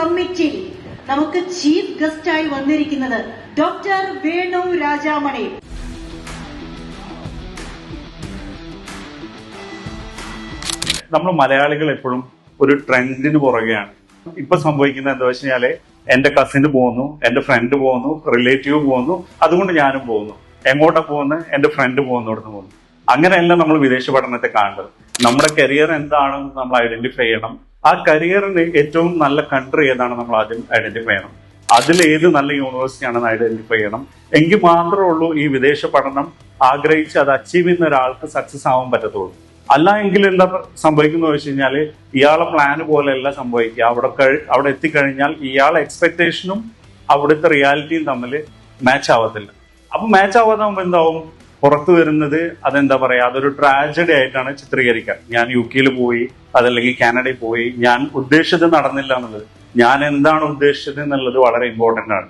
സമ്മിറ്റിൽ നമുക്ക് ചീഫ് ഗസ്റ്റായി വന്നിരിക്കുന്നത് ഡോക്ടർ വേണു രാജാമണി. നമ്മൾ മലയാളികൾ എപ്പോഴും ഒരു ട്രെൻഡിന് പുറകെയാണ്. ഇപ്പൊ സംഭവിക്കുന്നത് എന്താ വെച്ച് കഴിഞ്ഞാല് എന്റെ കസിന് പോകുന്നു, എന്റെ ഫ്രണ്ട് പോകുന്നു, റിലേറ്റീവ് പോകുന്നു, അതുകൊണ്ട് ഞാനും പോകുന്നു. എങ്ങോട്ടാ പോകുന്നത്? എന്റെ ഫ്രണ്ട് പോകുന്നിടത്ത് പോകുന്നു. അങ്ങനെയല്ല നമ്മൾ വിദേശ പഠനത്തെ കാണേണ്ടത്. നമ്മുടെ കരിയർ എന്താണെന്ന് നമ്മൾ ഐഡന്റിഫൈ ചെയ്യണം. ആ കരിയറിന് ഏറ്റവും നല്ല കൺട്രി ഏതാണ് നമ്മൾ ആദ്യം ഐഡന്റിഫൈ ചെയ്യണം. അതിൽ ഏത് നല്ല യൂണിവേഴ്സിറ്റി ആണെന്ന് ഐഡന്റിഫൈ ചെയ്യണം. എങ്കിൽ മാത്രമേ ഉള്ളൂ ഈ വിദേശ പഠനം ആഗ്രഹിച്ച് അത് അച്ചീവ് ചെയ്യുന്ന ഒരാൾക്ക് സക്സസ് ആവാൻ പറ്റത്തുള്ളൂ. അല്ല എങ്കിൽ എന്താ സംഭവിക്കുന്നത് വെച്ച് കഴിഞ്ഞാല് ഇയാളെ പ്ലാന് പോലെയല്ല സംഭവിക്കുക. അവിടെ എത്തിക്കഴിഞ്ഞാൽ ഇയാളെ എക്സ്പെക്ടേഷനും അവിടുത്തെ റിയാലിറ്റിയും തമ്മിൽ മാച്ച് ആവത്തില്ല. അപ്പൊ മാച്ച് ആവാതാകുമ്പോ എന്താവും? പുറത്തു വരുന്നത് അതെന്താ പറയാ, അതൊരു ട്രാജഡി ആയിട്ടാണ് ചിത്രീകരിക്കുക. ഞാൻ UK പോയി, അതല്ലെങ്കിൽ കാനഡയിൽ പോയി, ഞാൻ ഉദ്ദേശിച്ചത് നടന്നില്ല എന്നുള്ളത്. ഞാൻ എന്താണ് ഉദ്ദേശിച്ചത് എന്നുള്ളത് വളരെ ഇമ്പോർട്ടന്റ് ആണ്.